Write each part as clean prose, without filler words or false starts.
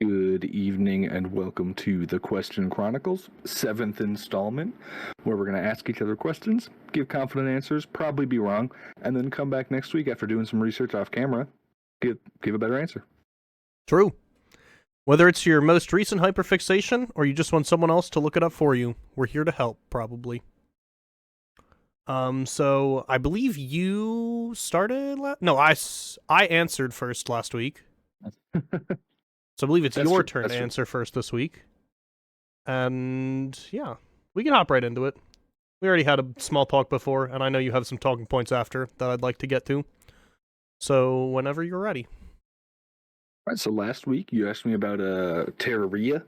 Good evening and welcome to the Question Chronicles, 7th installment, where we're going to ask each other questions, give confident answers, probably be wrong, and then come back next week after doing some research off camera, give a better answer. True. Whether it's your most recent hyperfixation or you just want someone else to look it up for you, we're here to help, probably. So I believe you started No, I answered first last week. So I believe it's your turn to answer first this week. And yeah, we can hop right into it. We already had a small talk before, and I know you have some talking points after that I'd like to get to. So whenever you're ready. All right, so last week you asked me about Terraria.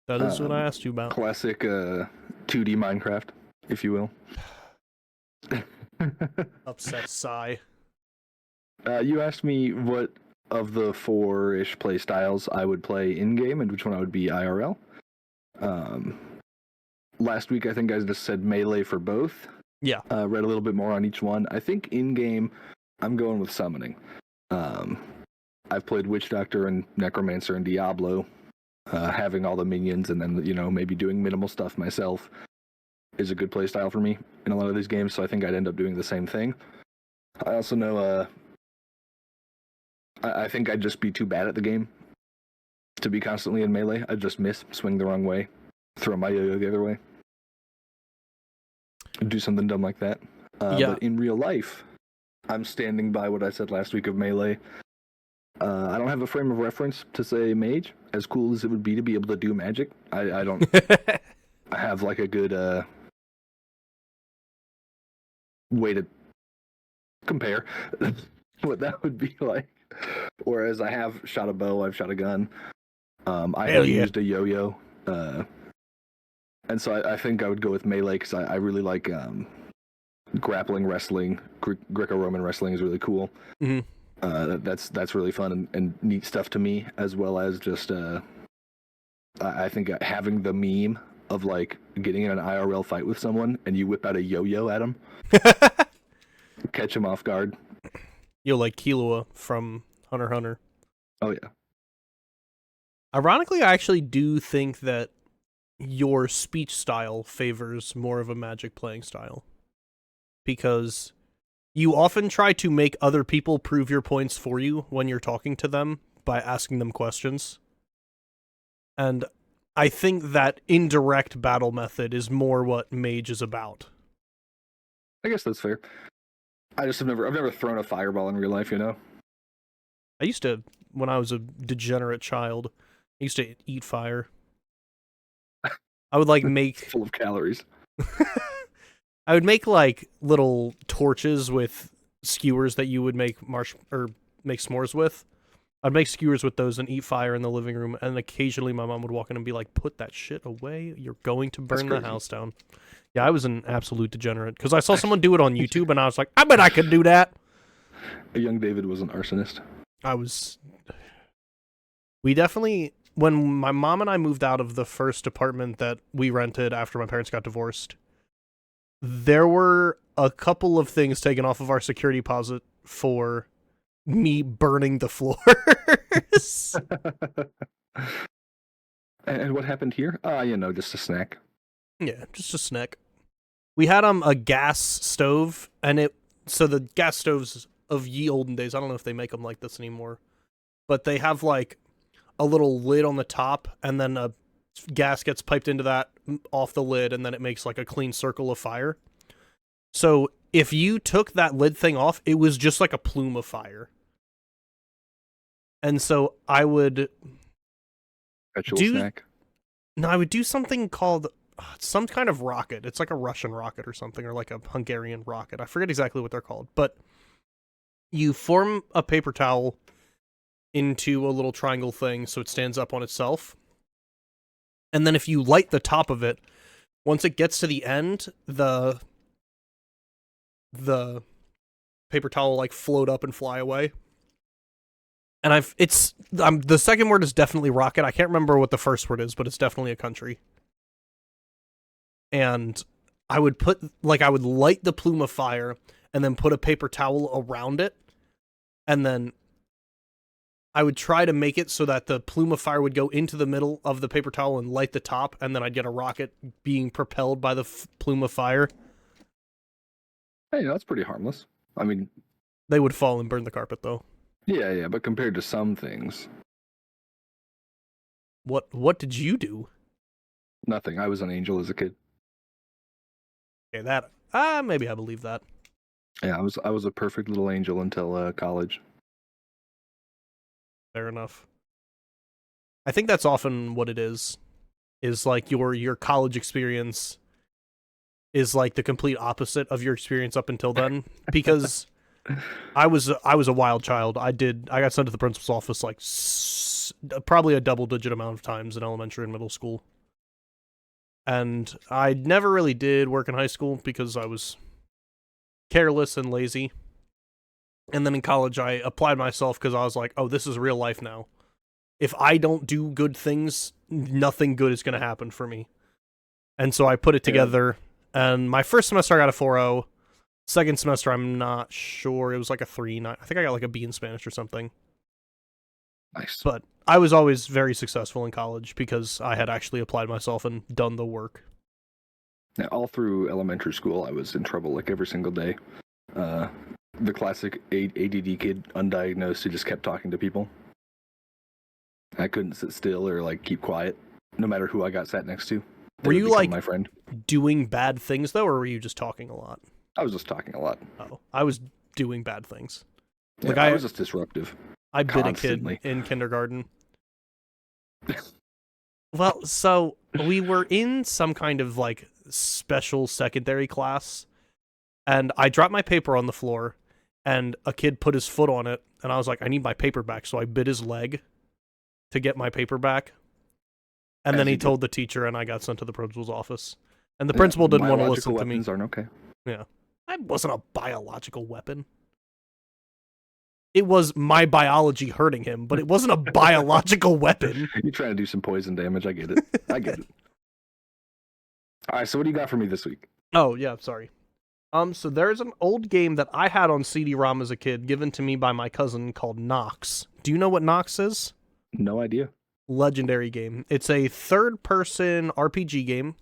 That is what I asked you about. Classic 2D Minecraft, if you will. Upset sigh. You asked me what of the 4-ish play styles I would play in-game and which one I would be IRL. Last week I think I just said melee for both. Yeah. Read a little bit more on each one. I think in-game I'm going with summoning. I've played Witch Doctor and Necromancer and Diablo. Having all the minions and then, maybe doing minimal stuff myself is a good play style for me in a lot of these games, so I think I'd end up doing the same thing. I also know I think I'd just be too bad at the game to be constantly in melee. I'd just miss, swing the wrong way, throw my yo-yo the other way. Do something dumb like that. But in real life, I'm standing by what I said last week of melee. I don't have a frame of reference to say mage, as cool as it would be to be able to do magic. I don't have like a good way to compare what that would be like. Whereas I have shot a bow, I've shot a gun, I have used a yo-yo, and so I think I would go with melee because I really like grappling wrestling. Greco-Roman wrestling is really cool. Mm-hmm. That's really fun and neat stuff to me, as well as just I think having the meme of like getting in an IRL fight with someone and you whip out a yo-yo at them, catch him off guard. You're like Killua from Hunter x Hunter. Oh yeah. Ironically, I actually do think that your speech style favors more of a magic playing style, because you often try to make other people prove your points for you when you're talking to them by asking them questions. And I think that indirect battle method is more what mage is about. I guess that's fair. I've never thrown a fireball in real life, I used to, when I was a degenerate child, I used to eat fire. I would like make full of calories. I would make like little torches with skewers that you would make make s'mores with. I'd make skewers with those and eat fire in the living room, and occasionally my mom would walk in and be like, "Put that shit away. You're going to burn the house down." Yeah, I was an absolute degenerate because I saw someone do it on YouTube, and I was like, "I bet I could do that." A young David was an arsonist. We definitely, when my mom and I moved out of the first apartment that we rented after my parents got divorced, there were a couple of things taken off of our security deposit for me burning the floors. And what happened here? Just a snack. Yeah, just a snack. We had a gas stove, and so the gas stoves of ye olden days, I don't know if they make them like this anymore, but they have like a little lid on the top, and then a gas gets piped into that off the lid, and then it makes like a clean circle of fire. So if you took that lid thing off, it was just like a plume of fire. And so I would snack. No, I would do something called some kind of rocket. It's like a Russian rocket or something, or like a Hungarian rocket. I forget exactly what they're called, but you form a paper towel into a little triangle thing so it stands up on itself. And then if you light the top of it, once it gets to the end, the paper towel will like float up and fly away. And the second word is definitely rocket. I can't remember what the first word is, but it's definitely a country. And I would light the plume of fire and then put a paper towel around it and then I would try to make it so that the plume of fire would go into the middle of the paper towel and light the top, and then I'd get a rocket being propelled by the plume of fire. Hey, that's pretty harmless. I mean, they would fall and burn the carpet, though. Yeah, but compared to some things. What did you do? Nothing. I was an angel as a kid. Okay, that maybe I believe that. Yeah, I was a perfect little angel until college. Fair enough. I think that's often what it is like your college experience is like the complete opposite of your experience up until then, because I was a wild child. I got sent to the principal's office like probably a double-digit amount of times in elementary and middle school. And I never really did work in high school because I was careless and lazy. And then in college, I applied myself because I was like, oh, this is real life now. If I don't do good things, nothing good is going to happen for me. And so I put it together, and my first semester I got a 4.0. Second semester, I'm not sure. It was like a 3.9. I think I got like a B in Spanish or something. Nice. But I was always very successful in college because I had actually applied myself and done the work. Yeah, all through elementary school, I was in trouble like every single day. The classic ADD kid, undiagnosed, who just kept talking to people. I couldn't sit still or like keep quiet, no matter who I got sat next to. Were you like my friend? Doing bad things though, or were you just talking a lot? I was just talking a lot. Oh, I was doing bad things. Yeah, Like I was just disruptive. I bit constantly. a kid in kindergarten. Well, so we were in some kind of like special secondary class, and I dropped my paper on the floor, and a kid put his foot on it, and I was like, I need my paper back, so I bit his leg to get my paper back. And then he told the teacher, and I got sent to the principal's office. And the principal didn't want to listen to me. Weapons aren't okay. Yeah. I wasn't a biological weapon. It was my biology hurting him, but it wasn't a biological weapon. You're trying to do some poison damage. I get it. I get it. All right, so what do you got for me this week? Oh, yeah, sorry. So there's an old game that I had on CD-ROM as a kid, given to me by my cousin, called Nox. Do you know what Nox is? No idea. Legendary game. It's a third-person RPG game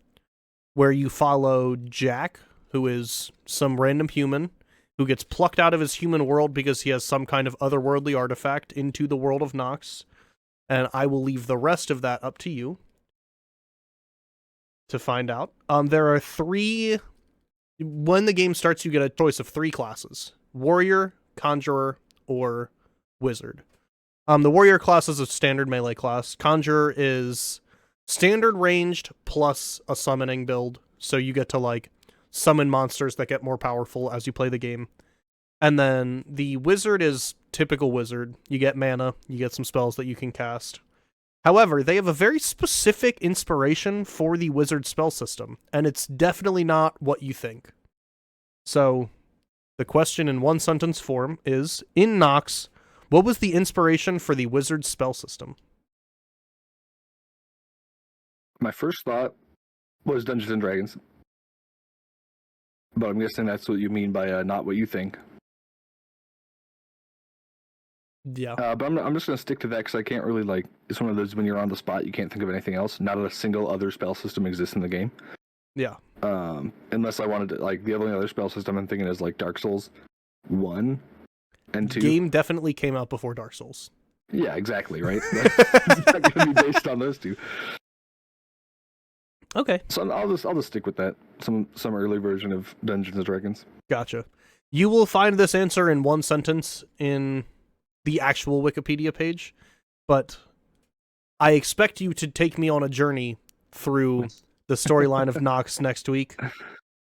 where you follow Jack, who is some random human who gets plucked out of his human world because he has some kind of otherworldly artifact into the world of Nox. And I will leave the rest of that up to you to find out. There are three... When the game starts, you get a choice of three classes: Warrior, Conjurer, or Wizard. The Warrior class is a standard melee class. Conjurer is standard ranged plus a summoning build, so you get to like summon monsters that get more powerful as you play the game. And then the Wizard is typical Wizard. You get mana, you get some spells that you can cast. However, they have a very specific inspiration for the Wizard spell system, and it's definitely not what you think. So, the question in one sentence form is, in Nox, what was the inspiration for the Wizard spell system? My first thought was Dungeons and Dragons, but I'm guessing that's what you mean by not what you think. Yeah. But I'm just going to stick to that because I can't really, like, it's one of those when you're on the spot, you can't think of anything else. Not a single other spell system exists in the game. Yeah. Unless I wanted to, like, the only other spell system I'm thinking is, like, Dark Souls 1 and 2. The game definitely came out before Dark Souls. Yeah, exactly, right? It's not going to be based on those two. Okay. So I'll just stick with that. Some early version of Dungeons and Dragons. Gotcha. You will find this answer in one sentence in the actual Wikipedia page, but I expect you to take me on a journey through the storyline of Nox next week.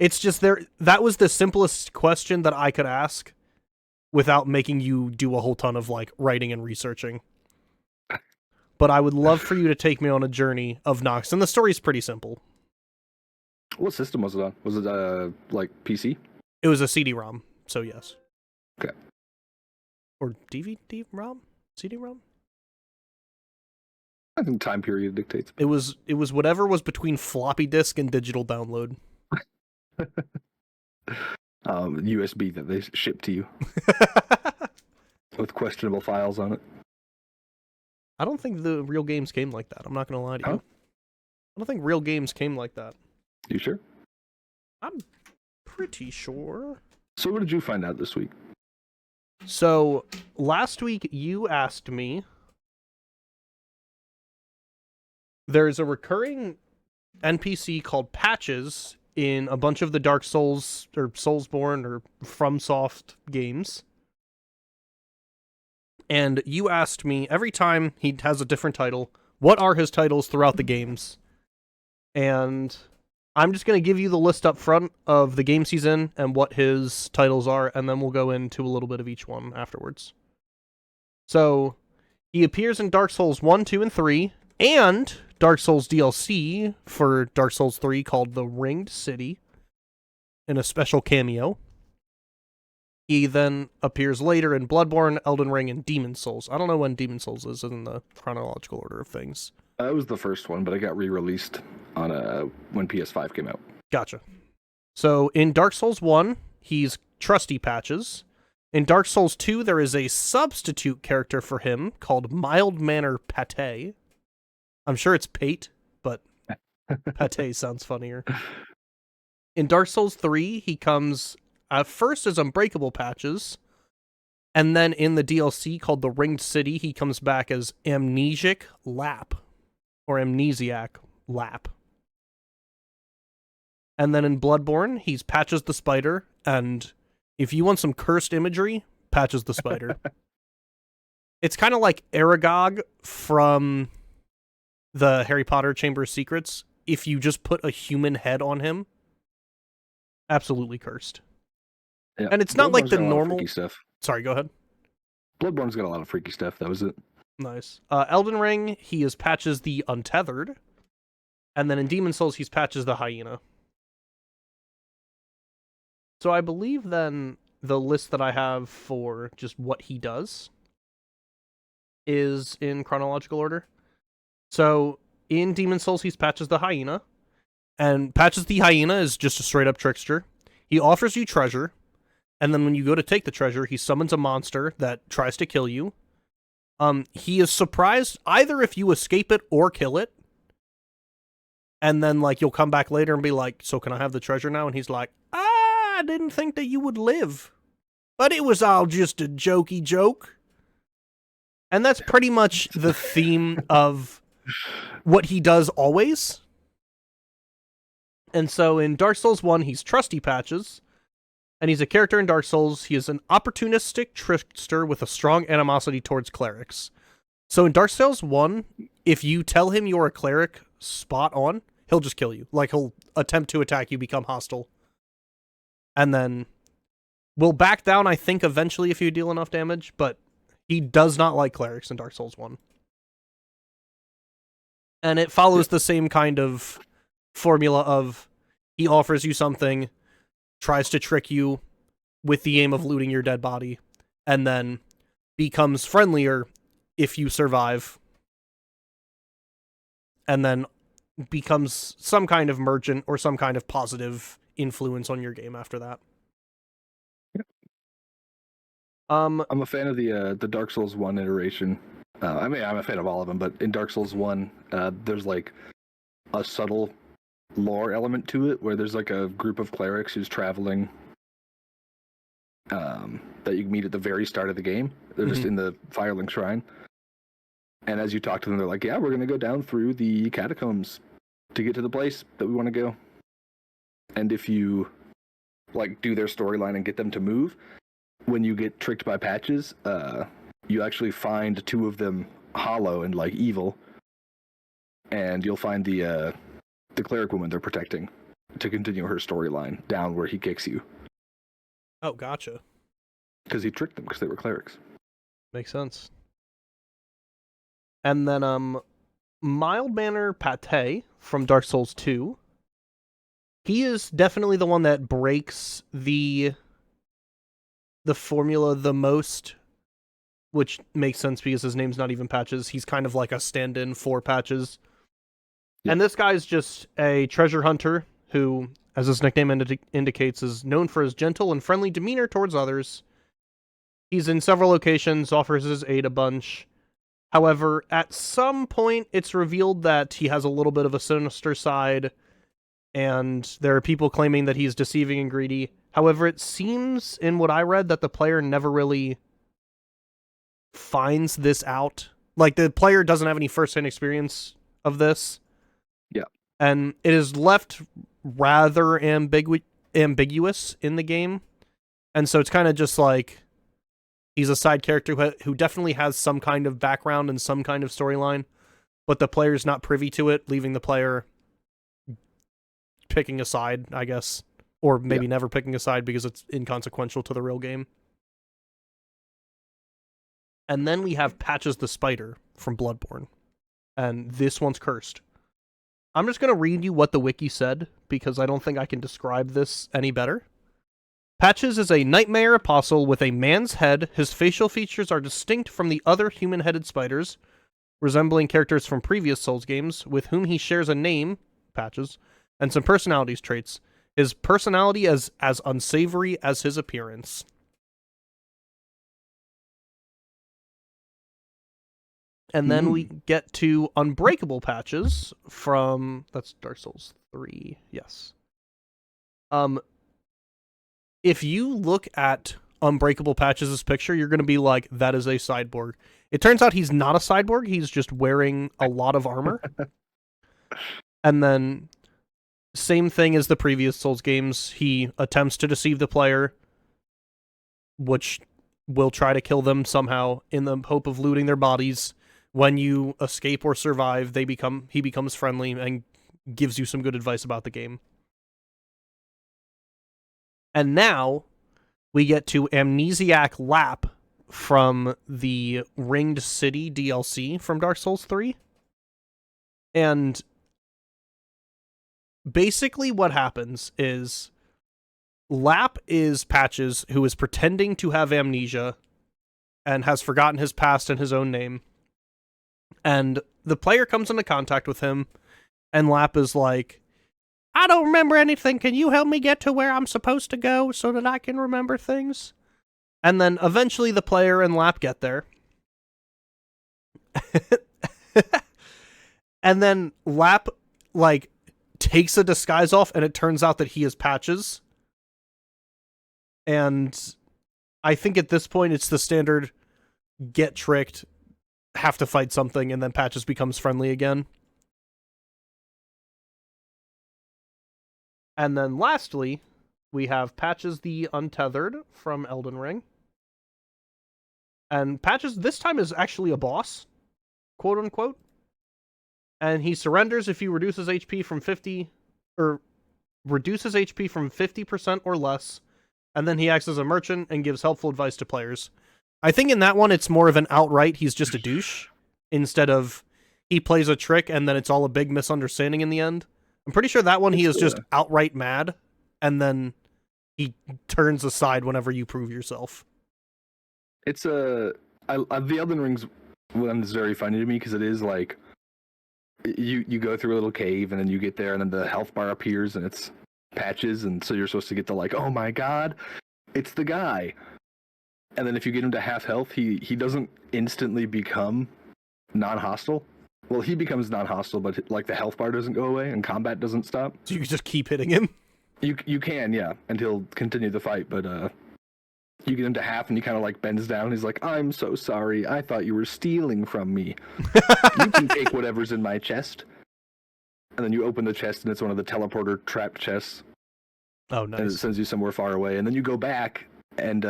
It's just that was the simplest question that I could ask without making you do a whole ton of like writing and researching. But I would love for you to take me on a journey of Nox, and the story's pretty simple. What system was it on? Was it like PC? It was a CD-ROM, so yes. Okay. Or DVD-ROM? CD-ROM? I think time period dictates. It was whatever was between floppy disk and digital download. USB that they ship to you with questionable files on it. I don't think the real games came like that. I'm not gonna lie to you. I don't think real games came like that. You sure? I'm pretty sure. So what did you find out this week? So last week you asked me. There's a recurring NPC called Patches in a bunch of the Dark Souls or Soulsborne or FromSoft games. And you asked me every time he has a different title, what are his titles throughout the games? And I'm just going to give you the list up front of the games he's in and what his titles are, and then we'll go into a little bit of each one afterwards. So, he appears in Dark Souls 1, 2, and 3, and Dark Souls DLC for Dark Souls 3 called The Ringed City in a special cameo. He then appears later in Bloodborne, Elden Ring, and Demon's Souls. I don't know when Demon's Souls is in the chronological order of things. It was the first one, but it got re-released on when PS5 came out. Gotcha. So in Dark Souls 1, he's Trusty Patches. In Dark Souls 2, there is a substitute character for him called Mild Manner Pate. I'm sure it's Pate, but Pate sounds funnier. In Dark Souls 3, he comes at first as Unbreakable Patches, and then in the DLC called The Ringed City, he comes back as Amnesiac Lap, or Amnesiac Lap. And then in Bloodborne, he's Patches the Spider, and if you want some cursed imagery, Patches the Spider. It's kind of like Aragog from the Harry Potter Chamber of Secrets. If you just put a human head on him, absolutely cursed. Yeah. And it's not like the normal stuff. Sorry, go ahead. Bloodborne's got a lot of freaky stuff. That was it. Nice. Elden Ring, he is Patches the Untethered. And then in Demon's Souls, he's Patches the Hyena. So I believe then the list that I have for just what he does is in chronological order. So in Demon's Souls, he's Patches the Hyena. And Patches the Hyena is just a straight up trickster. He offers you treasure. And then when you go to take the treasure, he summons a monster that tries to kill you. He is surprised either if you escape it or kill it. And then, like, you'll come back later and be like, so can I have the treasure now? And he's like, I didn't think that you would live. But it was all just a jokey joke. And that's pretty much the theme of what he does always. And so in Dark Souls 1, he's Trusty Patches. And he's a character in Dark Souls. He is an opportunistic trickster with a strong animosity towards clerics. So in Dark Souls 1, if you tell him you're a cleric spot on, he'll just kill you. Like, he'll attempt to attack you, become hostile. And then will back down, I think, eventually if you deal enough damage. But he does not like clerics in Dark Souls 1. And it follows the same kind of formula of he offers you something, tries to trick you with the aim of looting your dead body, and then becomes friendlier if you survive, and then becomes some kind of merchant or some kind of positive influence on your game after that. Yep. I'm a fan of the Dark Souls 1 iteration. I mean, I'm a fan of all of them, but in Dark Souls 1, there's like a subtle lore element to it where there's like a group of clerics who's traveling that you meet at the very start of the game. They're just in the Firelink Shrine. And as you talk to them, they're like, yeah, we're going to go down through the catacombs to get to the place that we want to go. And if you like do their storyline and get them to move, when you get tricked by Patches, you actually find two of them hollow and like evil. And you'll find the cleric woman they're protecting to continue her storyline down where he kicks you. Oh, gotcha. Because he tricked them because they were clerics. Makes sense. And then, Mild Manner Pate from Dark Souls 2. He is definitely the one that breaks the formula the most, which makes sense because his name's not even Patches. He's kind of like a stand-in for Patches. Yep. And this guy's just a treasure hunter who, as his nickname indicates, is known for his gentle and friendly demeanor towards others. He's in several locations, offers his aid a bunch, However, at some point, it's revealed that he has a little bit of a sinister side, and there are people claiming that he's deceiving and greedy. However, it seems, in what I read, that the player never really finds this out. Like, the player doesn't have any first-hand experience of this. Yeah. And it is left rather ambiguous in the game. And so it's kind of just like, he's a side character who definitely has some kind of background and some kind of storyline, but the player's not privy to it, leaving the player picking a side, I guess. Or maybe never picking a side because it's inconsequential to the real game. And then we have Patches the Spider from Bloodborne. And this one's cursed. I'm just going to read you what the wiki said, because I don't think I can describe this any better. Patches is a nightmare apostle with a man's head. His facial features are distinct from the other human-headed spiders, resembling characters from previous Souls games, with whom he shares a name, Patches, and some personality traits. His personality is as unsavory as his appearance. And then we get to Unbreakable Patches from... That's Dark Souls 3, yes. If you look at Unbreakable Patches' picture, you're going to be like, that is a cyborg. It turns out he's not a cyborg, he's just wearing a lot of armor. And then, same thing as the previous Souls games, he attempts to deceive the player, which will try to kill them somehow in the hope of looting their bodies. When you escape or survive, he becomes friendly and gives you some good advice about the game. And now we get to Amnesiac Lap from the Ringed City DLC from Dark Souls 3. And basically what happens is Lap is Patches, who is pretending to have amnesia and has forgotten his past and his own name. And the player comes into contact with him, and Lap is like, I don't remember anything. Can you help me get to where I'm supposed to go so that I can remember things? And then eventually the player and Lap get there. And then Lap, like, takes a disguise off, and it turns out that he is Patches. And I think at this point it's the standard get tricked, have to fight something, and then Patches becomes friendly again. And then lastly, we have Patches the Untethered from Elden Ring. And Patches this time is actually a boss, quote unquote. And he surrenders if you reduces HP from 50 or reduces HP from 50% or less. And then he acts as a merchant and gives helpful advice to players. I think in that one it's more of an outright he's just a douche, instead of he plays a trick and then it's all a big misunderstanding in the end. I'm pretty sure that one he is just outright mad, and then he turns aside whenever you prove yourself. It's the Elden Ring's one is very funny to me because it is like you go through a little cave and then you get there and then the health bar appears and it's Patches, and so you're supposed to get to like, oh my god, it's the guy. And then if you get him to half health, he doesn't instantly become non-hostile. Well, he becomes non-hostile, but like the health bar doesn't go away and combat doesn't stop. So you can just keep hitting him? You can, yeah, and he'll continue the fight, but you get him to half and he kind of like bends down. He's like, I'm so sorry. I thought you were stealing from me. You can take whatever's in my chest. And then you open the chest and it's one of the teleporter trapped chests. Oh, nice. And it sends you somewhere far away. And then you go back and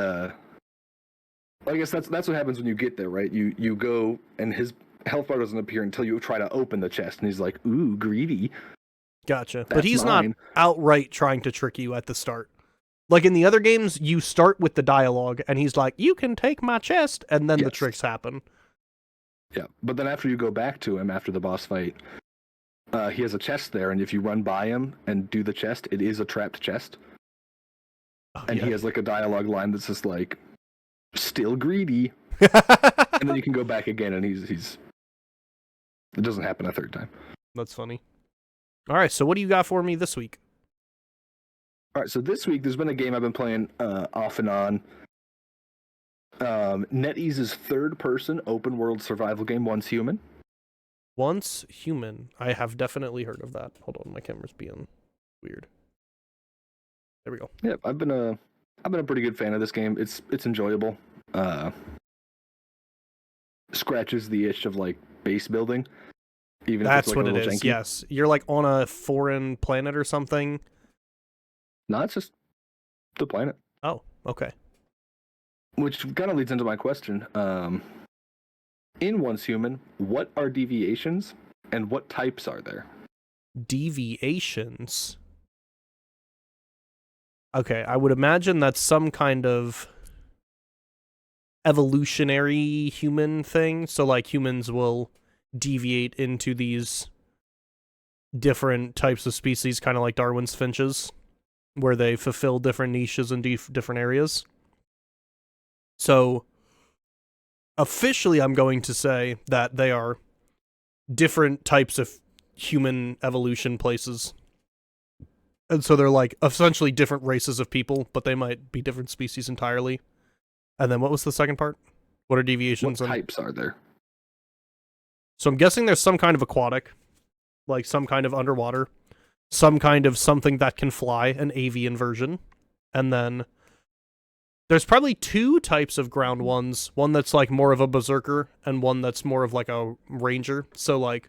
I guess that's what happens when you get there, right? You go and his health bar doesn't appear until you try to open the chest, and he's like, ooh, greedy. Gotcha. But he's mine. Not outright trying to trick you at the start. Like in the other games, you start with the dialogue, and he's like, you can take my chest, and then the tricks happen. Yeah, but then after you go back to him after the boss fight, he has a chest there, and if you run by him and do the chest, it is a trapped chest. Oh, and he has like a dialogue line that's just like, still greedy. And then you can go back again, and he's it doesn't happen a third time. That's funny. All right, so what do you got for me this week? All right, so this week there's been a game I've been playing off and on. NetEase's third-person open-world survival game, Once Human. Once Human. I have definitely heard of that. Hold on, my camera's being weird. There we go. Yep, I've been a pretty good fan of this game. It's enjoyable. Scratches the itch of like base building. Even That's if it's like what a it little is. janky. Yes, you're like on a foreign planet or something. No, it's just the planet. Oh, okay. Which kind of leads into my question. In Once Human, what are deviations and what types are there? Deviations. Okay, I would imagine that's some kind of evolutionary human thing. So, like, humans will deviate into these different types of species, kind of like Darwin's finches, where they fulfill different niches in different areas. So, officially, I'm going to say that they are different types of human evolution places. And so they're like essentially different races of people, but they might be different species entirely. And then what was the second part? What are deviations? What types are there? So I'm guessing there's some kind of aquatic, like some kind of underwater, some kind of something that can fly, an avian version. And then there's probably two types of ground ones. One that's like more of a berserker and one that's more of like a ranger. So like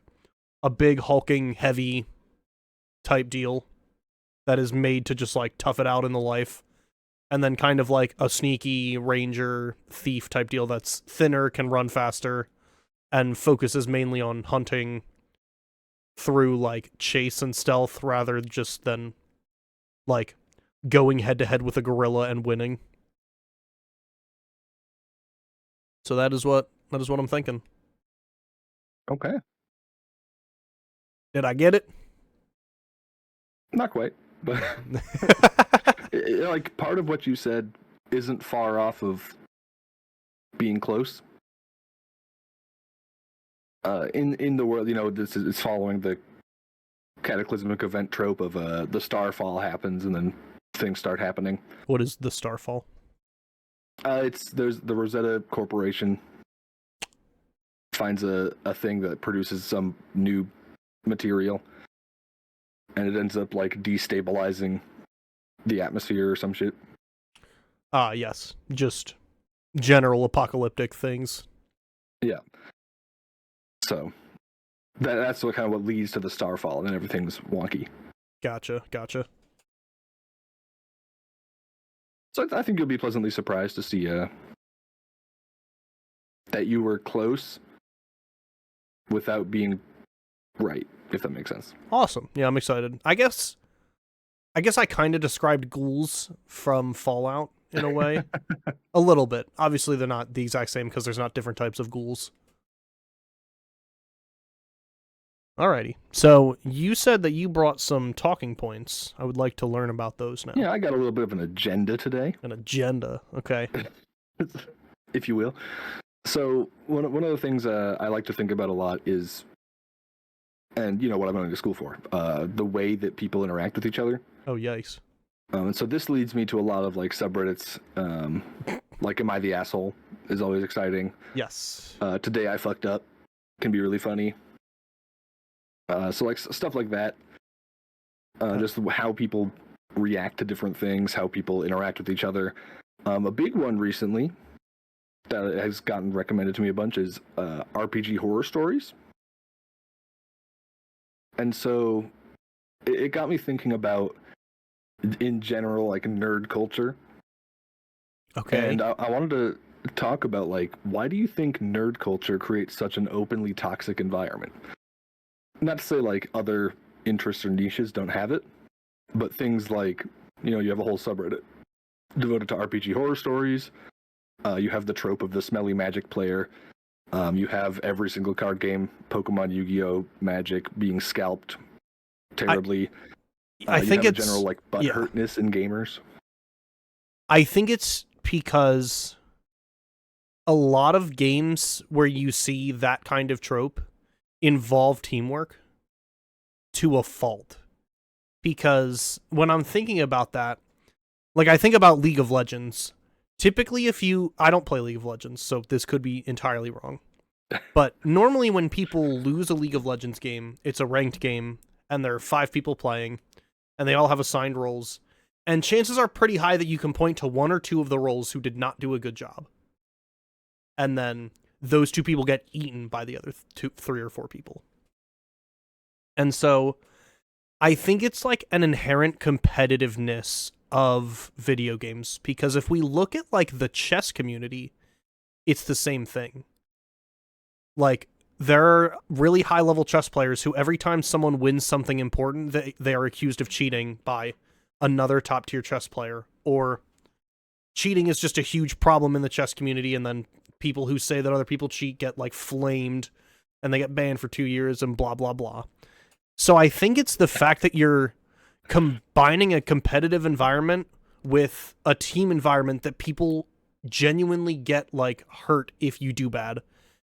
a big hulking heavy type deal that is made to just like tough it out in the life. And then kind of like a sneaky ranger thief type deal that's thinner, can run faster, and focuses mainly on hunting through like chase and stealth rather just than like going head to head with a gorilla and winning. So that is what I'm thinking. Okay. Did I get it? Not quite, but like part of what you said isn't far off of being close. In the world, this is following the cataclysmic event trope of the starfall happens and then things start happening. What is the Starfall? There's the Rosetta Corporation finds a thing that produces some new material, and it ends up like destabilizing the atmosphere or some shit. Yes. Just general apocalyptic things. Yeah. So that's what leads to the starfall, and then everything's wonky. Gotcha. So I think you'll be pleasantly surprised to see that you were close without being right, if that makes sense. Awesome. Yeah, I'm excited. I guess I kind of described ghouls from Fallout in a way. A little bit. Obviously, they're not the exact same because there's not different types of ghouls. Alrighty. So, you said that you brought some talking points. I would like to learn about those now. Yeah, I got a little bit of an agenda today. An agenda. Okay. If you will. So, one of the things I like to think about a lot is, and what I'm going to school for, the way that people interact with each other. Oh, yikes. And so this leads me to a lot of like subreddits, like "Am I the Asshole?" is always exciting. Yes. "Today I fucked up" can be really funny. So like stuff like that. Just how people react to different things, how people interact with each other. A big one recently that has gotten recommended to me a bunch is RPG horror stories. And so it got me thinking about, in general, like nerd culture. Okay. And I wanted to talk about, like, why do you think nerd culture creates such an openly toxic environment? Not to say, like, other interests or niches don't have it, but things like, you have a whole subreddit devoted to RPG horror stories. You have the trope of the smelly Magic player. You have every single card game, Pokemon, Yu-Gi-Oh, Magic, being scalped terribly. I think you have it's a general like butthurtness in gamers. I think it's because a lot of games where you see that kind of trope involve teamwork to a fault. Because when I'm thinking about that, like I think about League of Legends, typically I don't play League of Legends, so this could be entirely wrong. But normally when people lose a League of Legends game, it's a ranked game, and there are 5 people playing, and they all have assigned roles, and chances are pretty high that you can point to 1 or 2 of the roles who did not do a good job. And then those 2 people get eaten by the other 3 or 4 people. And so I think it's like an inherent competitiveness of video games, because if we look at like the chess community, it's the same thing. Like, there are really high level chess players who every time someone wins something important, they are accused of cheating by another top tier chess player, or cheating is just a huge problem in the chess community, and then people who say that other people cheat get like flamed and they get banned for 2 years and blah blah blah. So I think it's the fact that you're combining a competitive environment with a team environment that people genuinely get like hurt if you do bad.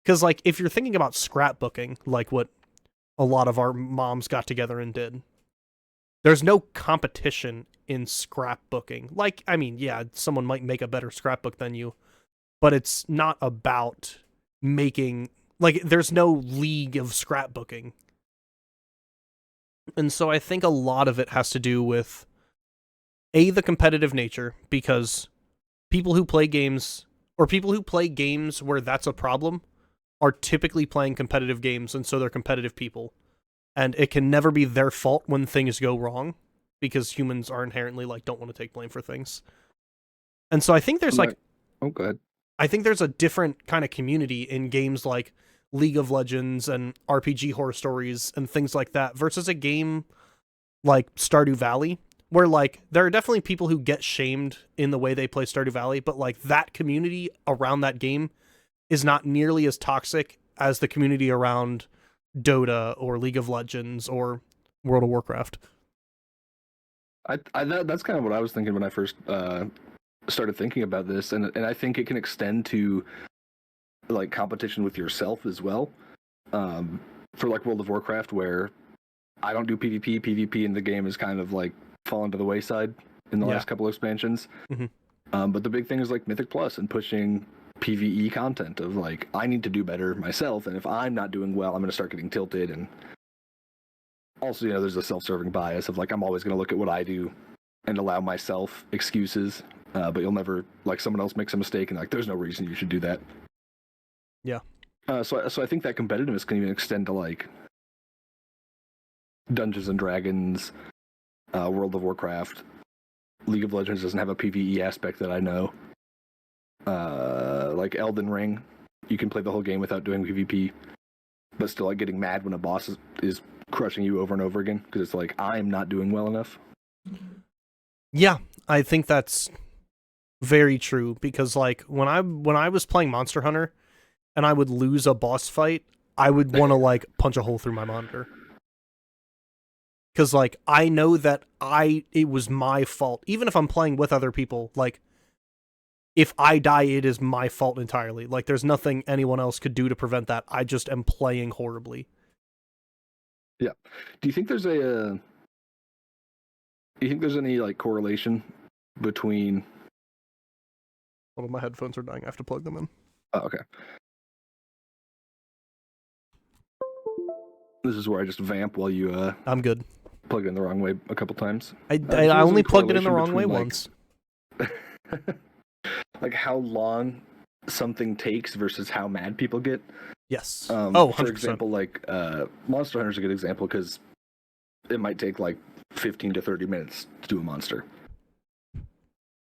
Because like if you're thinking about scrapbooking, like what a lot of our moms got together and did, there's no competition in scrapbooking. Like, I mean, yeah, someone might make a better scrapbook than you, but it's not about making, like, there's no league of scrapbooking. And so I think a lot of it has to do with the competitive nature, because people who play games, or people who play games where that's a problem, are typically playing competitive games, and so they're competitive people. And it can never be their fault when things go wrong, because humans are inherently like don't want to take blame for things. And so I think there's like, oh, go ahead. I think there's a different kind of community in games like League of Legends and RPG horror stories and things like that versus a game like Stardew Valley, where like there are definitely people who get shamed in the way they play Stardew Valley, but like that community around that game is not nearly as toxic as the community around Dota or League of Legends or World of Warcraft. That's kind of what I was thinking when I first started thinking about this, and I think it can extend to like competition with yourself as well. For like World of Warcraft, where I don't do PvP. PvP in the game is kind of like fallen to the wayside in the last couple of expansions. Mm-hmm. But the big thing is like Mythic Plus and pushing PvE content of like, I need to do better myself, and if I'm not doing well, I'm going to start getting tilted. And also, you know, there's a self-serving bias of like, I'm always going to look at what I do and allow myself excuses, but you'll never, like, someone else makes a mistake and like, there's no reason you should do that. Yeah. So I think that competitiveness can even extend to like Dungeons and Dragons, World of Warcraft. League of Legends doesn't have a PvE aspect that I know. Like Elden Ring, you can play the whole game without doing PvP, but still like getting mad when a boss is crushing you over and over again because it's like, I'm not doing well enough. Yeah, I think that's very true, because like when I was playing Monster Hunter and I would lose a boss fight, I would want to like punch a hole through my monitor. Because like I know that it was my fault. Even if I'm playing with other people, like if I die, it is my fault entirely. Like there's nothing anyone else could do to prevent that. I just am playing horribly. Yeah. Do you think there's do you think there's any like correlation between? One of my headphones are dying. I have to plug them in. Oh, okay. This is where I just vamp while you I'm good. Plug it in the wrong way a couple times. I only plugged it in the wrong way once. Like how long something takes versus how mad people get. Yes. 100%. For example, like Monster Hunter is a good example because it might take like 15 to 30 minutes to do a monster,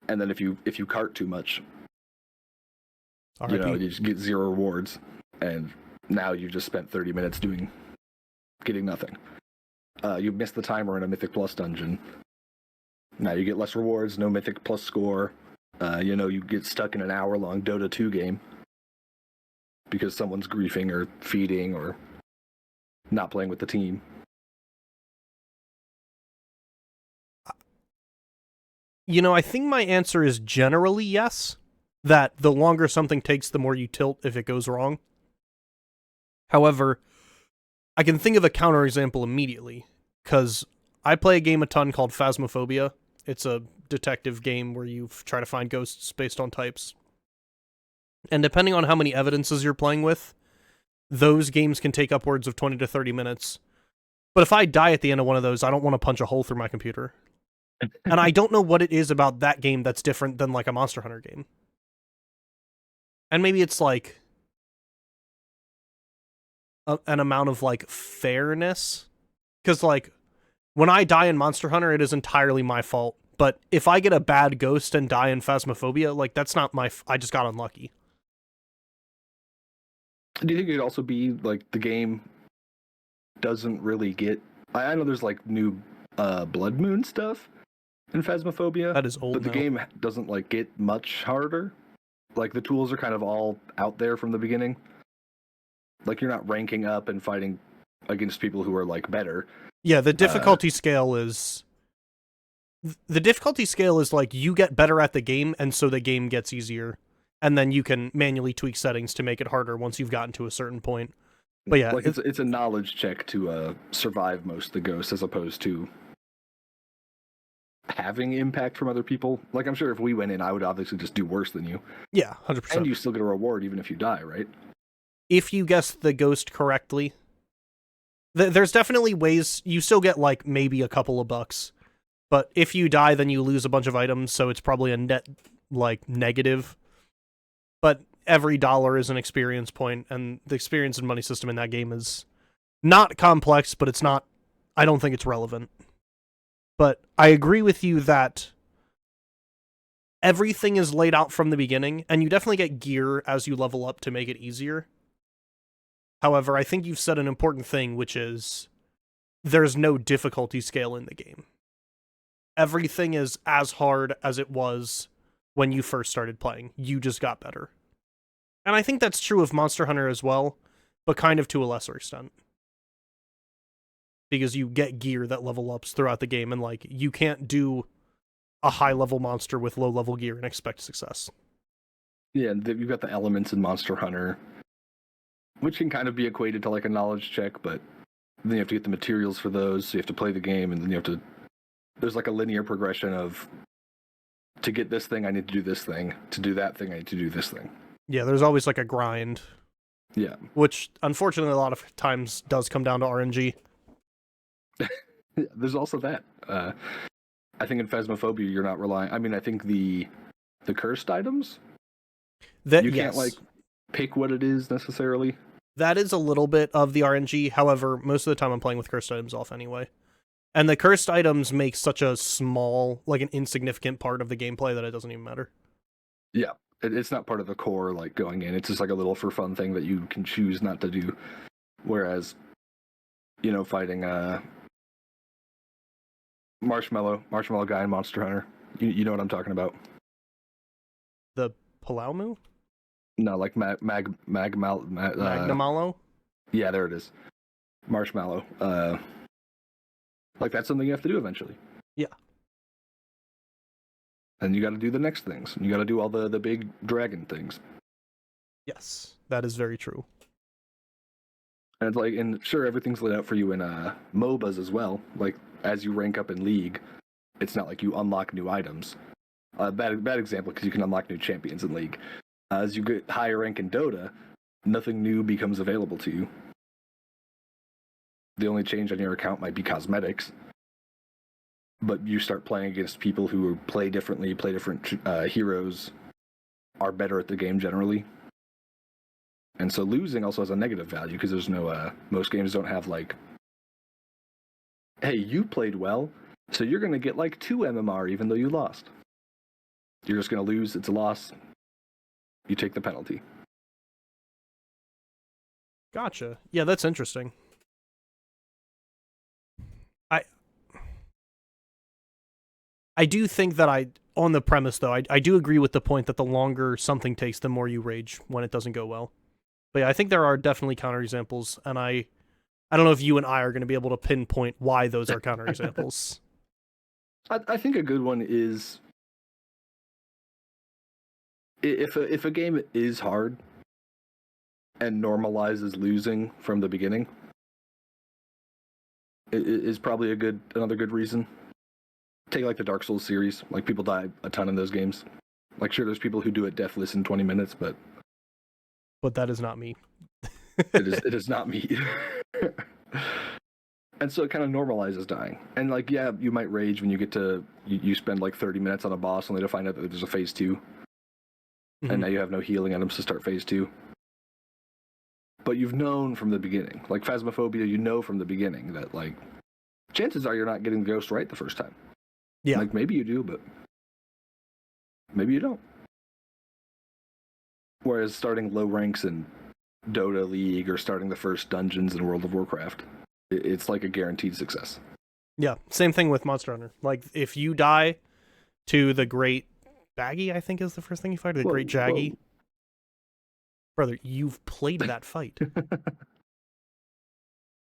and then if you cart too much, you know, you just get 0 rewards, and now you've just spent 30 minutes getting nothing. You miss the timer in a Mythic Plus dungeon. Now you get less rewards, no Mythic Plus score. You know, you get stuck in an hour-long Dota 2 game because someone's griefing or feeding or not playing with the team. You know, I think my answer is generally yes, that the longer something takes, the more you tilt if it goes wrong. However, I can think of a counterexample immediately, because I play a game a ton called Phasmophobia. It's a detective game where you try to find ghosts based on types. And depending on how many evidences you're playing with, those games can take upwards of 20 to 30 minutes. But if I die at the end of one of those, I don't want to punch a hole through my computer. And I don't know what it is about that game that's different than like a Monster Hunter game. And maybe it's like an amount of like fairness. Because like when I die in Monster Hunter, it is entirely my fault. But if I get a bad ghost and die in Phasmophobia, like that's not my I just got unlucky. Do you think it could also be like the game doesn't really get... I know there's like new Blood Moon stuff in Phasmophobia. That is old But the now. game doesn't like get much harder. Like the tools are kind of all out there from the beginning. Like you're not ranking up and fighting against people who are like better. Yeah, the difficulty scale is... The difficulty scale is like you get better at the game, and so the game gets easier. And then you can manually tweak settings to make it harder once you've gotten to a certain point. But yeah, like it's a knowledge check to survive most of the ghosts, as opposed to having impact from other people. Like I'm sure if we went in, I would obviously just do worse than you. Yeah, 100%. And you still get a reward even if you die, right? If you guess the ghost correctly, there's definitely ways you still get like maybe a couple of bucks. But if you die, then you lose a bunch of items, so it's probably a net like negative. But every dollar is an experience point, and the experience and money system in that game is not complex, but it's not... I don't think it's relevant. But I agree with you that everything is laid out from the beginning, and you definitely get gear as you level up to make it easier. However, I think you've said an important thing, which is there's no difficulty scale in the game. Everything is as hard as it was when you first started playing. You just got better. And I think that's true of Monster Hunter as well, but kind of to a lesser extent. Because you get gear that level ups throughout the game, and like you can't do a high-level monster with low-level gear and expect success. Yeah, you've got the elements in Monster Hunter, which can kind of be equated to like a knowledge check, but then you have to get the materials for those, so you have to play the game, and then you have to... There's like a linear progression of, to get this thing, I need to do this thing. To do that thing, I need to do this thing. Yeah, there's always like a grind. Yeah. Which, unfortunately, a lot of times does come down to RNG. There's also that. I think in Phasmophobia, you're not relying... I mean, I think the cursed items, you can't like pick what it is necessarily. That is a little bit of the RNG. However, most of the time I'm playing with cursed items off anyway. And the cursed items make such a small, like an insignificant part of the gameplay that it doesn't even matter. Yeah, it's not part of the core, like, going in. It's just like a little for fun thing that you can choose not to do. Whereas, you know, fighting Marshmallow guy in Monster Hunter, you know what I'm talking about. The Palaumu? No, like Magnamalo? Yeah, there it is. Marshmallow. Like, that's something you have to do eventually. Yeah. And you got to do the next things. You got to do all the big dragon things. Yes, that is very true. And it's like, and sure, everything's laid out for you in MOBAs as well. Like, as you rank up in League, it's not like you unlock new items. Bad example, because you can unlock new champions in League. As you get higher rank in Dota, nothing new becomes available to you. The only change on your account might be cosmetics. But you start playing against people who play differently, play different heroes, are better at the game generally. And so losing also has a negative value, because there's no... most games don't have, like, hey, you played well, so you're going to get, like, 2 MMR even though you lost. You're just going to lose, it's a loss. You take the penalty. Gotcha. Yeah, that's interesting. I do think that on the premise, though, I do agree with the point that the longer something takes, the more you rage when it doesn't go well. But yeah, I think there are definitely counterexamples, and I don't know if you and I are going to be able to pinpoint why those are counterexamples. I think a good one is if a game is hard and normalizes losing from the beginning, it is probably another good reason. take like the Dark Souls series. Like people die a ton in those games. Like sure, there's people who do it deathless in 20 minutes, but that is not me. it is not me. And so it kind of normalizes dying. And like, yeah, you might rage when you get to you spend like 30 minutes on a boss only to find out that there's a phase 2. Mm-hmm. And now you have no healing items to start phase 2. But you've known from the beginning. Like Phasmophobia, you know from the beginning that like chances are you're not getting the ghost right the first time. Yeah. Like maybe you do, but maybe you don't. Whereas starting low ranks in Dota League or starting the first dungeons in World of Warcraft, it's like a guaranteed success. Yeah, same thing with Monster Hunter. Like, if you die to the Great Baggy, I think is the first thing you fight, or the Great Jaggy. Brother, you've played that fight.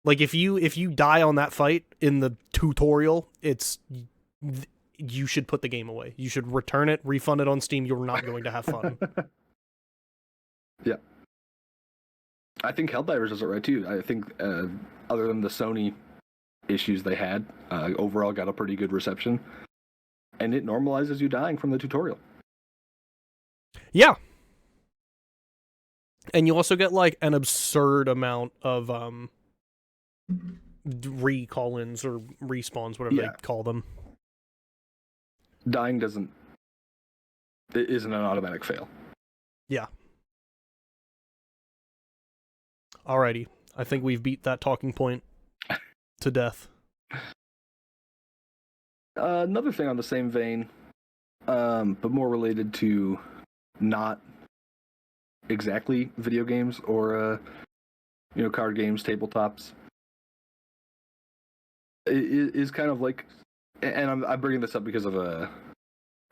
Like, if you die on that fight in the tutorial, you should put the game away. You should return it, refund it on Steam. You're not going to have fun. Yeah. I think Helldivers does it right, too. I think, other than the Sony issues they had, overall got a pretty good reception. And it normalizes you dying from the tutorial. Yeah. And you also get, like, an absurd amount of recall-ins or respawns, whatever they call them. Dying isn't an automatic fail. Yeah. Alrighty. I think we've beat that talking point to death. Another thing on the same vein, but more related to not exactly video games or card games, tabletops. It is kind of like, and I'm bringing this up because of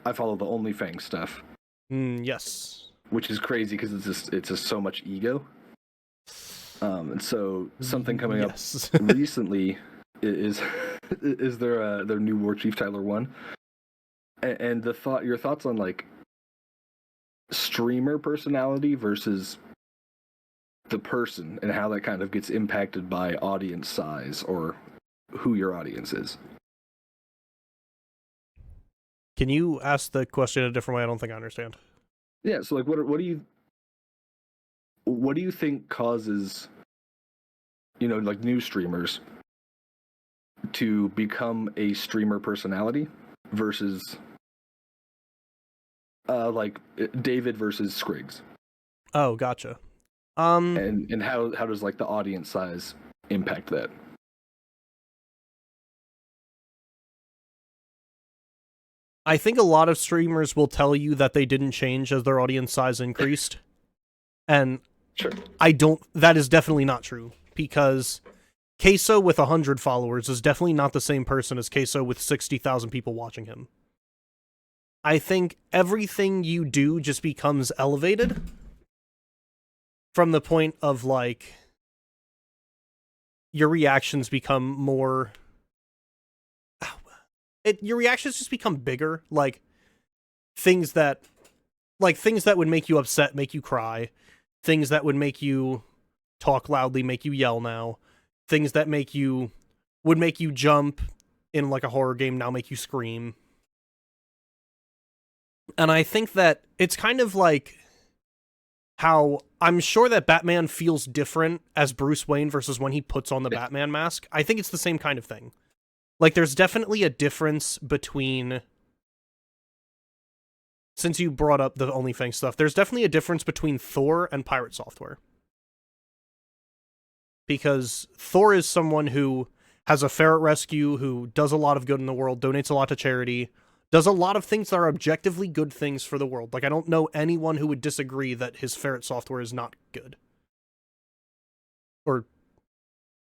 I follow the OnlyFans stuff. Yes. Which is crazy because it's just so much ego. And so something coming up recently is their new War Chief Tyler 1, and your thoughts on like streamer personality versus the person and how that kind of gets impacted by audience size or who your audience is. Can you ask the question a different way? I don't think I understand. Yeah, so like what do you think causes like new streamers to become a streamer personality versus like David versus Skriggs? Oh, gotcha. And how does like the audience size impact that? I think a lot of streamers will tell you that they didn't change as their audience size increased. And sure. That is definitely not true, because Queso with 100 followers is definitely not the same person as Queso with 60,000 people watching him. I think everything you do just becomes elevated from the point of, like, your reactions become more... your reactions just become bigger, like things that would make you upset make you cry, things that would make you talk loudly make you yell now, things that would make you jump in like a horror game now make you scream. And I think that it's kind of like how I'm sure that Batman feels different as Bruce Wayne versus when he puts on the Batman mask. I think it's the same kind of thing. Like, there's definitely a difference between... Since you brought up the OnlyFans stuff, there's definitely a difference between Thor and Pirate Software. Because Thor is someone who has a ferret rescue, who does a lot of good in the world, donates a lot to charity, does a lot of things that are objectively good things for the world. Like, I don't know anyone who would disagree that his ferret software is not good. Or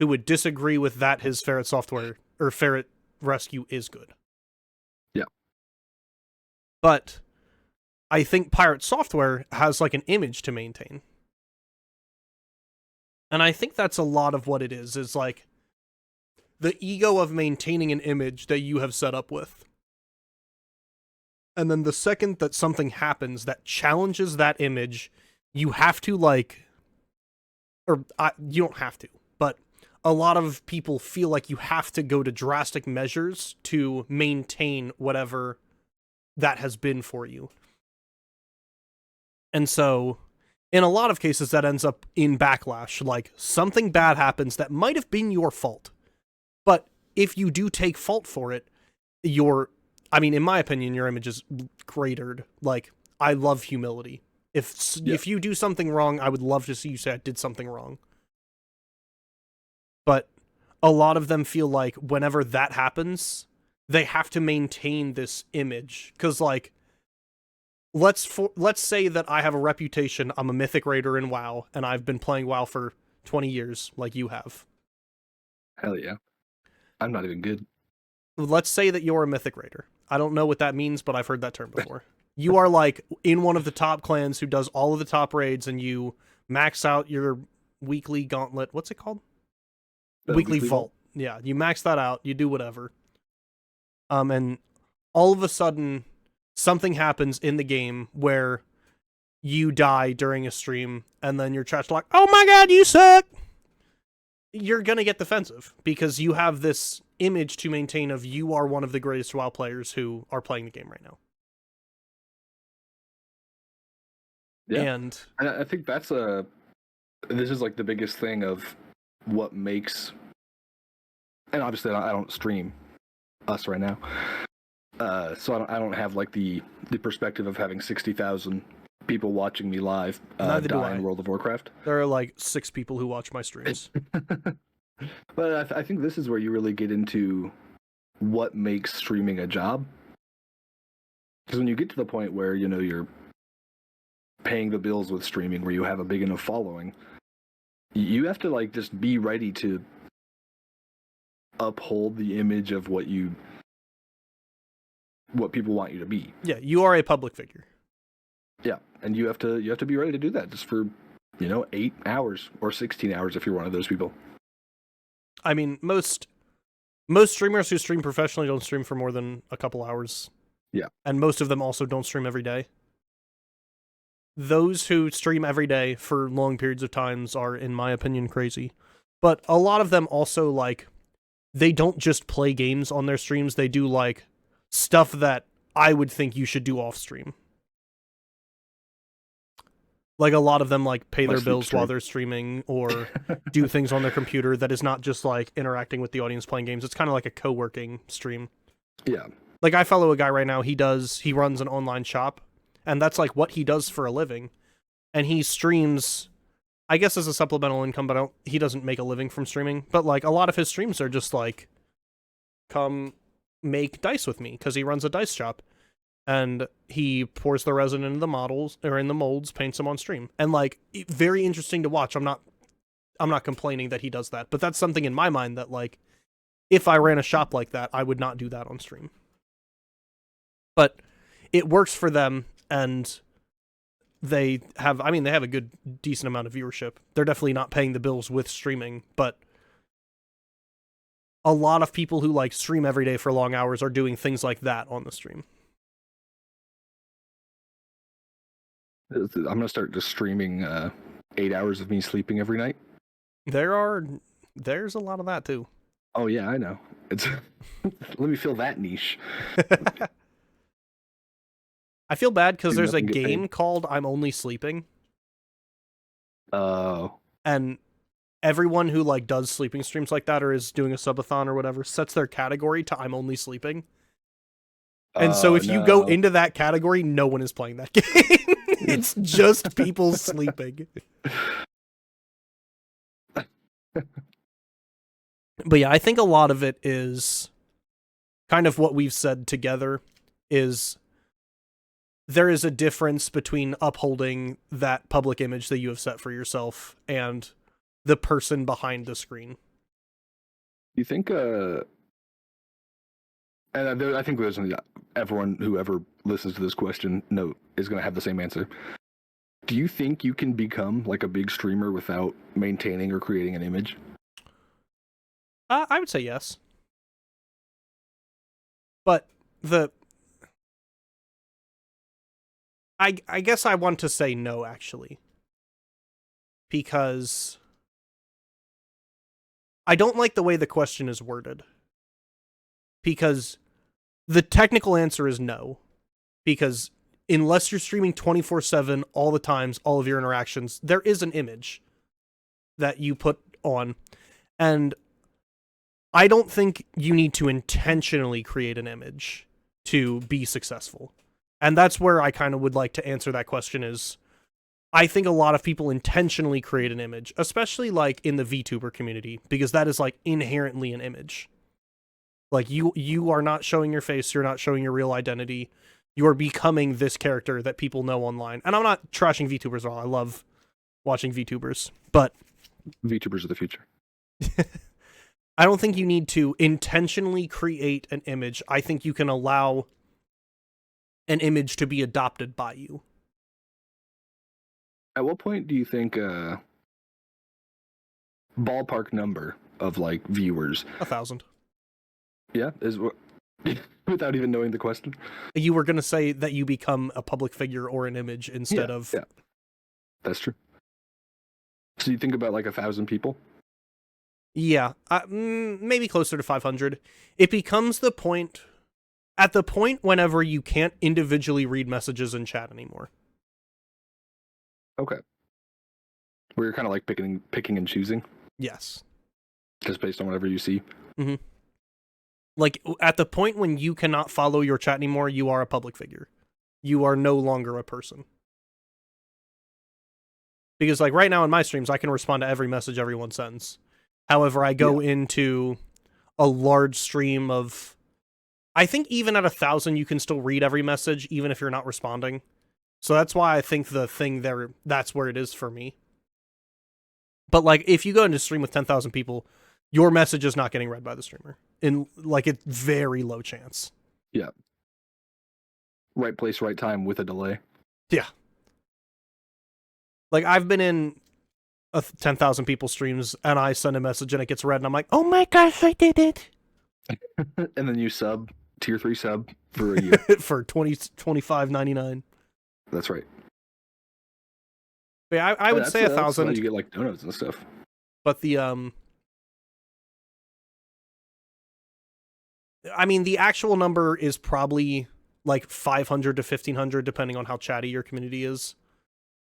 who would disagree with that his ferret software... or ferret rescue is good. Yeah. But I think Pirate Software has like an image to maintain. And I think that's a lot of what it is like the ego of maintaining an image that you have set up with. And then the second that something happens that challenges that image, you have to you don't have to, but a lot of people feel like you have to go to drastic measures to maintain whatever that has been for you. And so, in a lot of cases, that ends up in backlash. Like, something bad happens that might have been your fault. But if you do take fault for it, in my opinion, your image is cratered. Like, I love humility. If you do something wrong, I would love to see you say I did something wrong. But a lot of them feel like whenever that happens, they have to maintain this image. Because, like, let's say that I have a reputation, I'm a mythic raider in WoW, and I've been playing WoW for 20 years, like you have. Hell yeah. I'm not even good. Let's say that you're a mythic raider. I don't know what that means, but I've heard that term before. You are, like, in one of the top clans who does all of the top raids, and you max out your weekly gauntlet. What's it called? Weekly vault. Yeah, you max that out, you do whatever. And all of a sudden, something happens in the game where you die during a stream, and then your chat's like, oh my god, you suck! You're gonna get defensive, because you have this image to maintain of you are one of the greatest WoW players who are playing the game right now. Yeah. And I think this is like the biggest thing of what makes, and obviously I don't stream us right now, so I don't have like the perspective of having 60,000 people watching me live die in World of Warcraft. There are like 6 people who watch my streams. But I think this is where you really get into what makes streaming a job. Because when you get to the point where, you know, you're paying the bills with streaming, where you have a big enough following, you have to, like, just be ready to uphold the image of what people want you to be. Yeah, you are a public figure. Yeah, and you have to be ready to do that just for, 8 hours or 16 hours if you're one of those people. I mean, most streamers who stream professionally don't stream for more than a couple hours. Yeah. And most of them also don't stream every day. Those who stream every day for long periods of times are, in my opinion, crazy. But a lot of them also, like, they don't just play games on their streams, they do, like, stuff that I would think you should do off stream. Like, a lot of them, like, pay their bills while they're streaming, or do things on their computer that is not just, like, interacting with the audience playing games. It's kind of like a co-working stream. Yeah. Like, I follow a guy right now, he runs an online shop, and that's, like, what he does for a living. And he streams, I guess, as a supplemental income, but he doesn't make a living from streaming. But, like, a lot of his streams are just, like, come make dice with me, because he runs a dice shop. And he pours the resin into the models, or in the molds, paints them on stream. And, like, very interesting to watch. I'm not complaining that he does that, but that's something in my mind that, like, if I ran a shop like that, I would not do that on stream. But it works for them, and they have a good, decent amount of viewership. They're definitely not paying the bills with streaming, but a lot of people who, like, stream every day for long hours are doing things like that on the stream. I'm gonna start just streaming 8 hours of me sleeping every night. There's a lot of that too. Oh yeah, I know. It's let me fill that niche. I feel bad because there's a game called I'm Only Sleeping. Oh. And everyone who, like, does sleeping streams like that or is doing a subathon or whatever sets their category to I'm Only Sleeping. And so if you go into that category, no one is playing that game. It's just people sleeping. But yeah, I think a lot of it is kind of what we've said together is there is a difference between upholding that public image that you have set for yourself and the person behind the screen. You think, and I think there's everyone who ever listens to this question is going to have the same answer. Do you think you can become, like, a big streamer without maintaining or creating an image? I would say yes. But I guess I want to say no, actually. Because I don't like the way the question is worded. Because the technical answer is no. Because unless you're streaming 24/7 all the times, all of your interactions, there is an image that you put on. And I don't think you need to intentionally create an image to be successful. And that's where I kind of would like to answer that question is, I think a lot of people intentionally create an image, especially like in the VTuber community, because that is like inherently an image. Like you are not showing your face, you're not showing your real identity. You are becoming this character that people know online. And I'm not trashing VTubers at all. I love watching VTubers, but VTubers are the future. I don't think you need to intentionally create an image. I think you can allow an image to be adopted by you. At what point do you think ballpark number of like viewers? 1,000. Yeah, is what without even knowing the question. You were gonna say that you become a public figure or an image instead of. Yeah, that's true. So you think about like 1,000 people? Yeah, maybe closer to 500. It becomes the point, at the point whenever you can't individually read messages in chat anymore. Okay. Where you're kind of like picking and choosing? Yes. Just based on whatever you see? Mm-hmm. Like, at the point when you cannot follow your chat anymore, you are a public figure. You are no longer a person. Because, like, right now in my streams, I can respond to every message everyone sends. However, I go into a large stream of... I think even at 1,000, you can still read every message, even if you're not responding. So that's why I think the thing there, that's where it is for me. But, like, if you go into stream with 10,000 people, your message is not getting read by the streamer. In, like, it's very low chance. Yeah. Right place, right time with a delay. Yeah. Like, I've been in 10,000 people streams, and I send a message, and it gets read, and I'm like, oh my gosh, I did it! And then you sub, tier 3 sub, for a year. For $25.99. That's right. But yeah, I would say 1,000. That's why you get, like, donuts and stuff. But the, I mean, the actual number is probably, like, 500 to 1,500, depending on how chatty your community is.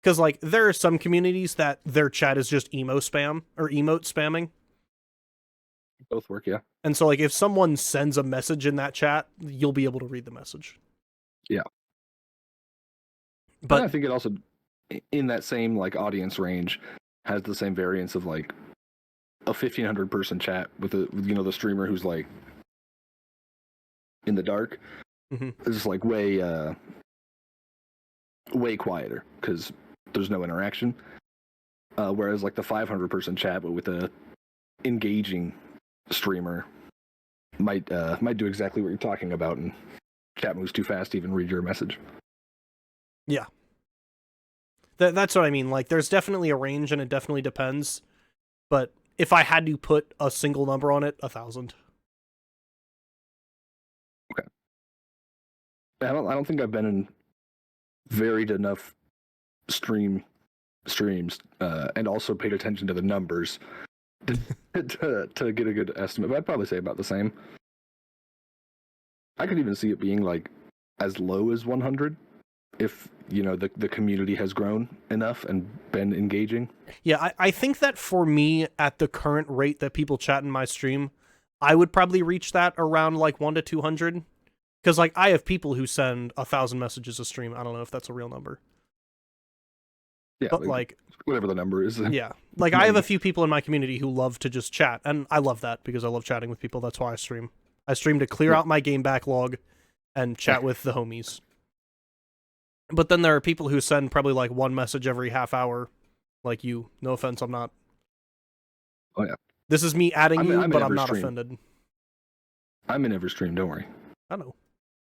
Because, like, there are some communities that their chat is just emo spam, or emote spamming. Both work, yeah. And so, like, if someone sends a message in that chat, you'll be able to read the message. Yeah. But I think it also, in that same, like, audience range, has the same variance of, like, a 1,500 person chat with the streamer who's, like, in the dark. Mm-hmm. It's just, like, way quieter, because there's no interaction. Whereas, like, the 500 person chat, but with a engaging streamer, might do exactly what you're talking about, and chat moves too fast to even read your message. Yeah. That's what I mean. Like, there's definitely a range, and it definitely depends. But if I had to put a single number on it, 1,000. Okay. I don't think I've been in varied enough streams, and also paid attention to the numbers to get a good estimate. But I'd probably say about the same. I could even see it being like as low as 100 if the community has grown enough and been engaging. Yeah, I think that for me, at the current rate that people chat in my stream, I would probably reach that around like 1 to 200. Because, like, I have people who send 1,000 messages a stream. I don't know if that's a real number. Yeah, but like whatever the number is. Yeah, like I have a few people in my community who love to just chat, and I love that because I love chatting with people. That's why I stream. I stream to clear out my game backlog and chat with the homies. But then there are people who send probably like one message every half hour, like you. No offense, I'm not. Oh yeah. This is me adding you, but I'm not stream. offended. I'm in every stream. Don't worry. I know.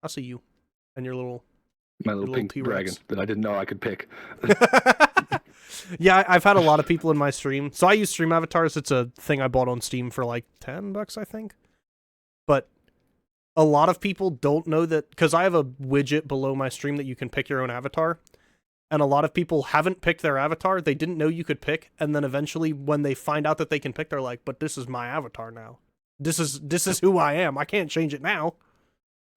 I see you and your little. My little pink dragon that I didn't know I could pick. Yeah, I've had a lot of people in my stream. So I use stream avatars. It's a thing I bought on Steam for like $10, I think. But a lot of people don't know that, because I have a widget below my stream that you can pick your own avatar. and a lot of people haven't picked their avatar. They didn't know you could pick, and then eventually when they find out that they can pick, they're like, but this is my avatar now. This is who I am. I can't change it now.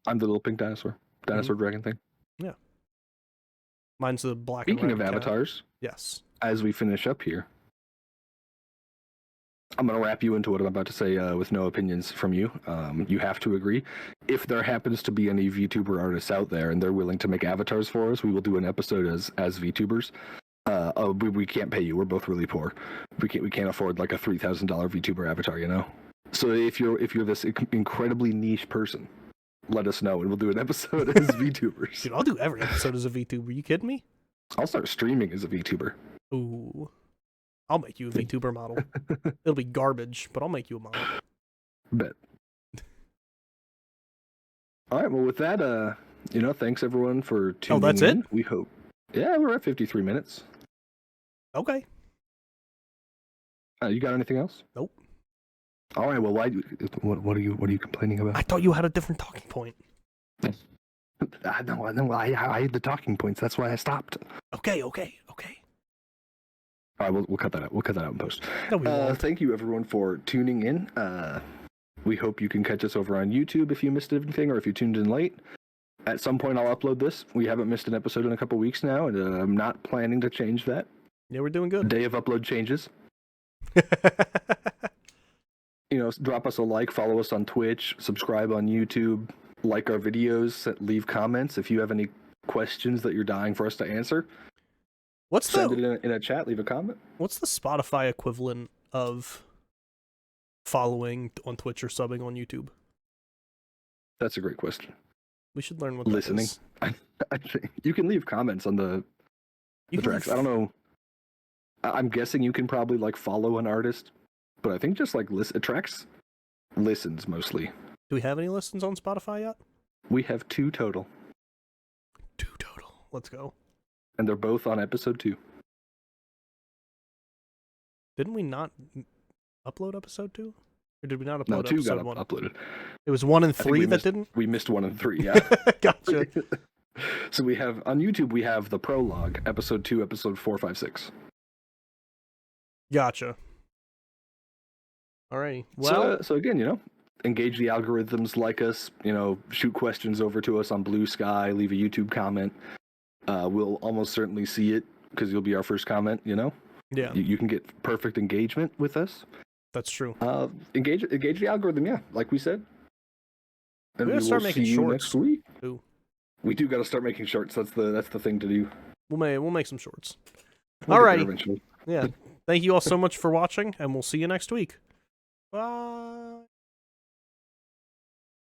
I'm the little pink dinosaur dragon thing. Yeah. Mine's the black Speaking and red of avatars, yes. As we finish up here, I'm going to wrap you into what I'm about to say with no opinions from you. You have to agree. If there happens to be any VTuber artists out there and they're willing to make avatars for us, we will do an episode as VTubers. We can't pay you. We're both really poor. We can't afford like a $3,000 VTuber avatar, you know? So if you're this incredibly niche person, let us know and we'll do an episode as VTubers. Dude, I'll do every episode as a VTuber. You kidding me? I'll start streaming as a VTuber. Ooh. I'll make you a VTuber model. It'll be garbage, but I'll make you a model. Bet. All right, well, with that, thanks everyone for tuning in. Oh, that's it? We hope. Yeah, we're at 53 minutes. Okay. You got anything else? Nope. All right, well, what are you complaining about? I thought you had a different talking point. No, I had the talking points. That's why I stopped. Okay. All right, we'll cut that out. We'll cut that out in post. No, we won't. Thank you, everyone, for tuning in. We hope you can catch us over on YouTube if you missed anything or if you tuned in late. At some point, I'll upload this. We haven't missed an episode in a couple weeks now, and I'm not planning to change that. Yeah, we're doing good. Day of upload changes. Drop us a like, follow us on Twitch, subscribe on YouTube, like our videos, leave comments. If you have any questions that you're dying for us to answer, send it in a chat, leave a comment. What's the Spotify equivalent of following on Twitch or subbing on YouTube? That's a great question. We should learn what listening. That is. I think you can leave comments on the tracks. I don't know. I'm guessing you can probably like follow an artist, but I think just like tracks listens mostly. Do we have any listens on Spotify yet? We have 2 total. 2 total. Let's go. And they're both on episode 2. Didn't we not upload episode 2? Or did we not upload no, 2 episode got 1? uploaded. It was 1 and 3 that didn't? We missed 1 and 3, yeah. Gotcha. So we have, on YouTube, we have the prologue, episode 2, episode 4, 5, 6. Gotcha. Alrighty. Well, so again, engage the algorithms, like us, shoot questions over to us on Blue Sky, leave a YouTube comment. We'll almost certainly see it because you'll be our first comment, Yeah. You can get perfect engagement with us. That's true. Engage the algorithm, yeah, like we said. And we gotta start making shorts next week. Ooh. We do got to start making shorts. That's the thing to do. We'll make some shorts. We'll Alrighty. Yeah. Thank you all so much for watching, and we'll see you next week. Bye.